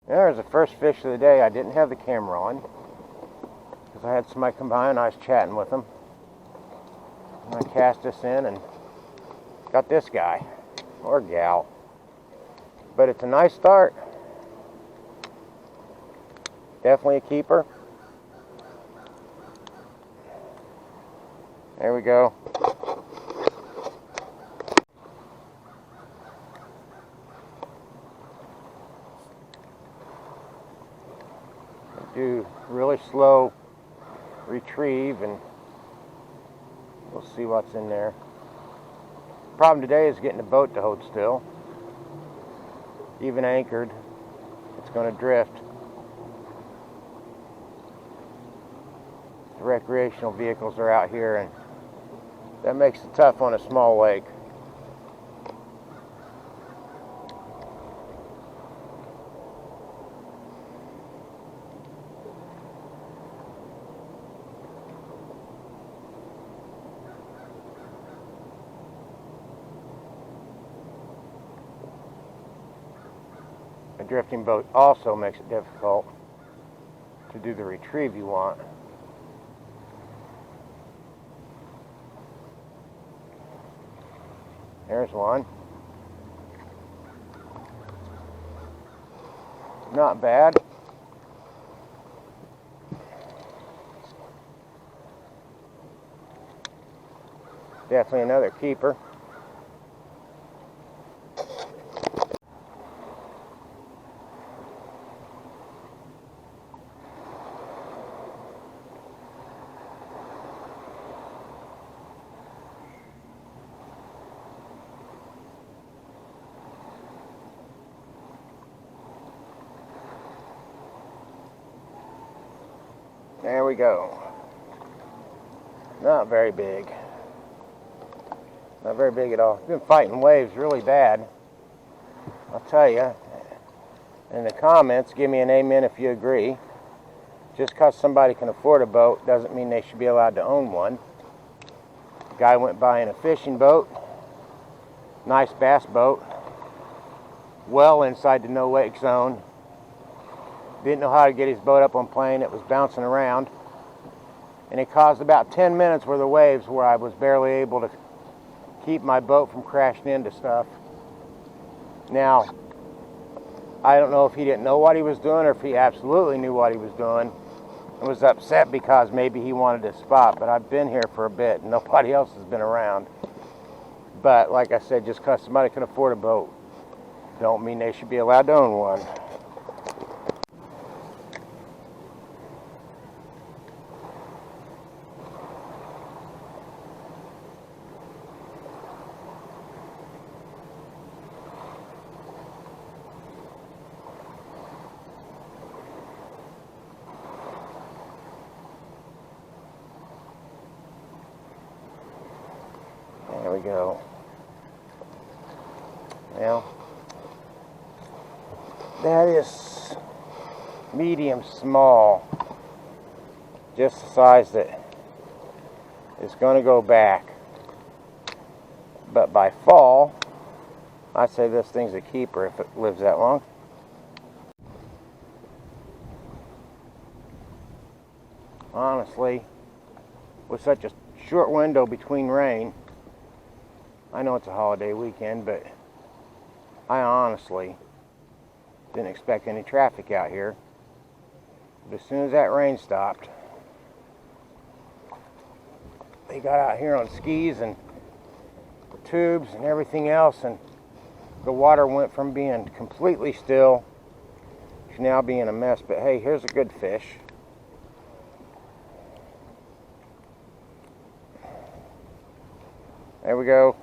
There's the first fish of the day. I didn't have the camera on because I had somebody come by and I was chatting with them. And I cast this in and got this guy, or gal. But it's a nice start. Definitely a keeper. There we go. Do really slow retrieve and we'll see what's in there. Problem today is getting the boat to hold still. Even anchored, it's going to drift. The recreational vehicles are out here and that makes it tough on a small lake. A drifting boat also makes it difficult to do the retrieve you want. There's one. Not bad. Definitely another keeper. There we go. Not very big. Not very big at all. Been fighting waves really bad. I'll tell you. In the comments, give me an amen if you agree. Just because somebody can afford a boat doesn't mean they should be allowed to own one. The guy went by in a fishing boat. Nice bass boat. Well inside the no wake zone. Didn't know how to get his boat up on plane. It was bouncing around. And it caused about 10 minutes worth of waves where I was barely able to keep my boat from crashing into stuff. Now, I don't know if he didn't know what he was doing or if he absolutely knew what he was doing and was upset because maybe he wanted a spot. But I've been here for a bit and nobody else has been around. But like I said, just because somebody can afford a boat don't mean they should be allowed to own one. There we go. Well, that is medium small, just the size that it's going to go back. But by fall, I'd say this thing's a keeper if it lives that long. Honestly, with such a short window between rain, I know it's a holiday weekend, but I honestly didn't expect any traffic out here. But as soon as that rain stopped, they got out here on skis and tubes and everything else, and the water went from being completely still to now being a mess. But hey, here's a good fish. There we go.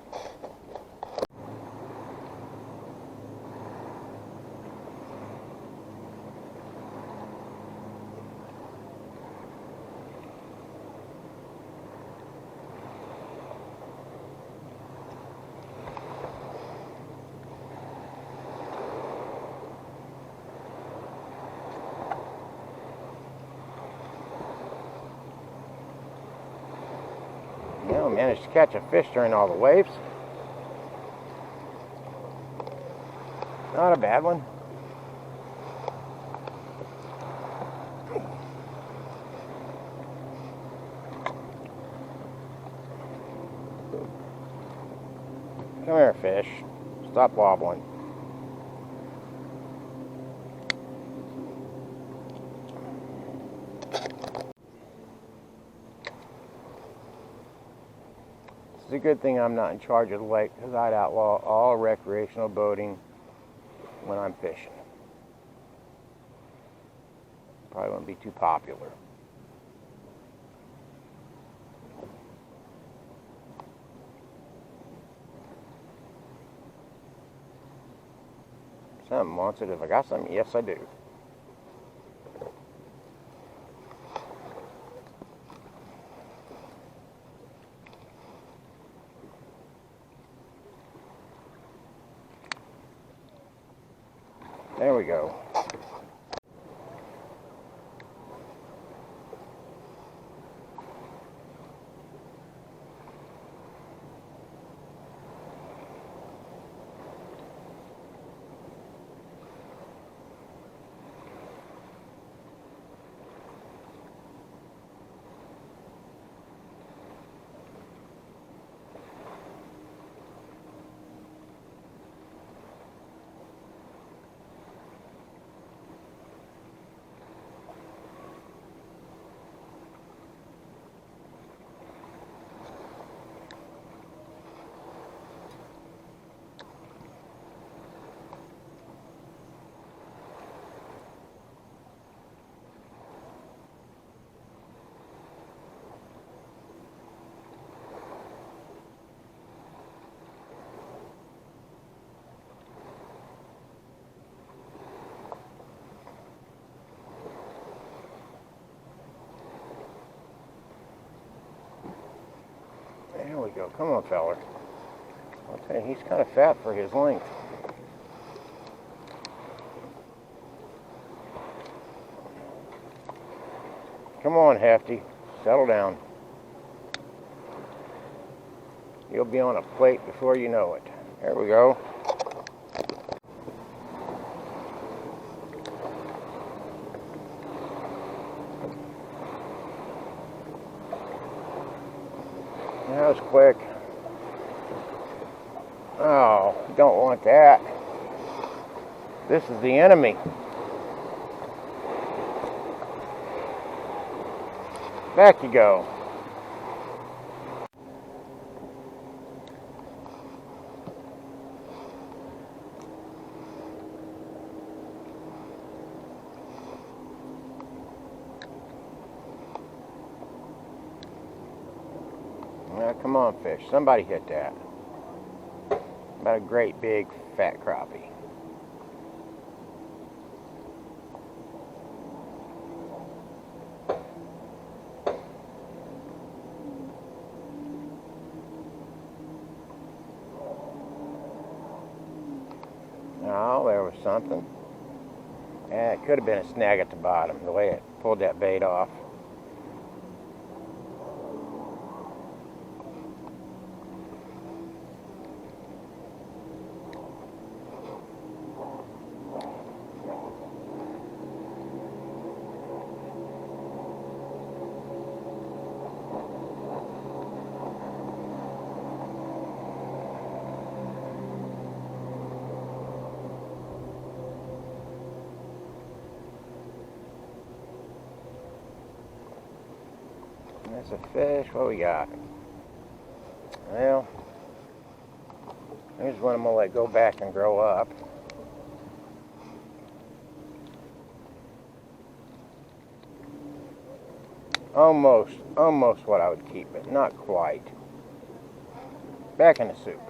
Yeah, I managed to catch a fish during all the waves. Not a bad one. Stop wobbling. It's a good thing I'm not in charge of the lake, because I'd outlaw all recreational boating when I'm fishing. Probably wouldn't be too popular. Something wants it. If I got something, yes I do. There we go. There we go. Come on, feller. I'll tell you, he's kind of fat for his length. Come on, Hefty. Settle down. You'll be on a plate before you know it. There we go. That was quick. Oh, don't want that. This is the enemy. Back you go. Now, come on, fish. Somebody hit that. About a great big fat crappie. Oh, there was something. Yeah, it could have been a snag at the bottom, the way it pulled that bait off. That's a fish. What we got? Well, here's one I'm going to let go back and grow up. Almost what I would keep, but not quite. Back in the soup.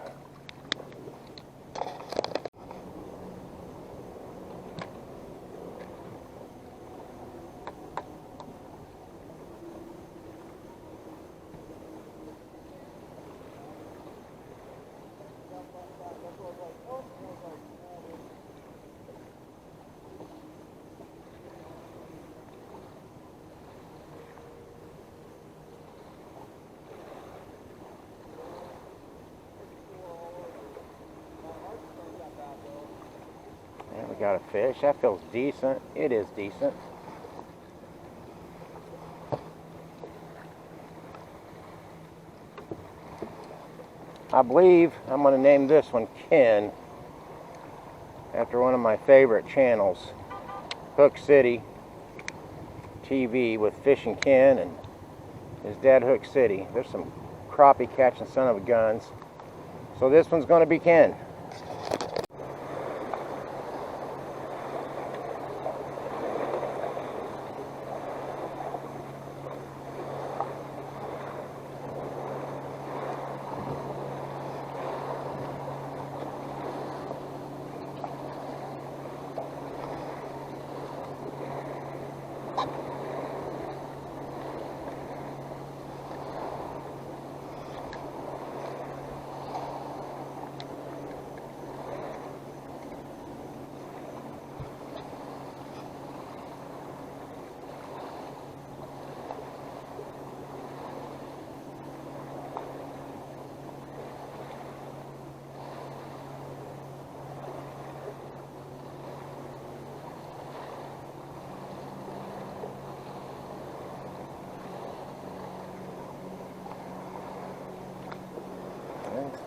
And we got a fish. That feels decent. It is decent. I believe I'm going to name this one Ken. after one of my favorite channels, Hook City TV, with Fishing Ken and his dad Hook City. There's some crappie catching son of a guns. So this one's going to be Ken.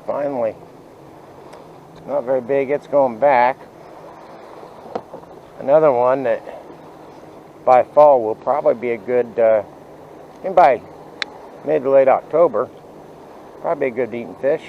Finally, not very big, it's going back. Another one that by fall will probably be a good, and by mid to late October, probably a good eating fish.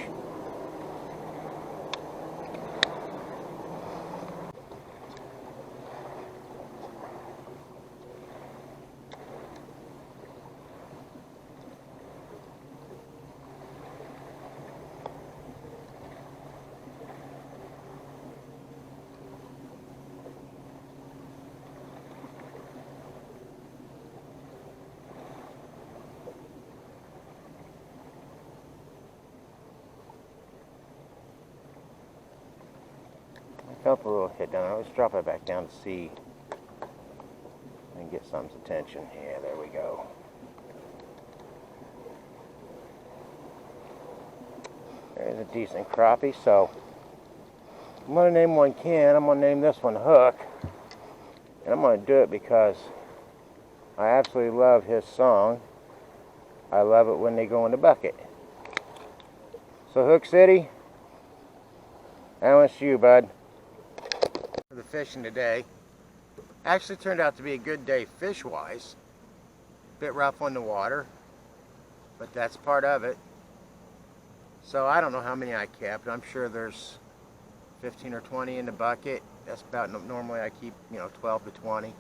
Felt a little hit down. Let's drop it back down to see and get something's attention. Yeah, there we go. There's a decent crappie. So I'm going to name one Ken. I'm going to name this one Hook. And I'm going to do it because I absolutely love his song. I love it when they go in the bucket. So Hook City, that one's to you, bud. For the fishing today, actually turned out to be a good day fish-wise. Bit rough on the water, but that's part of it. So I don't know how many I kept. I'm sure there's 15 or 20 in the bucket. That's about, normally I keep, 12 to 20.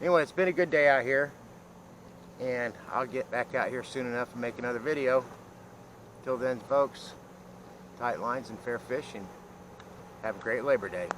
Anyway, it's been a good day out here, and I'll get back out here soon enough and make another video. Till then, folks, tight lines and fair fishing. Have a great Labor Day.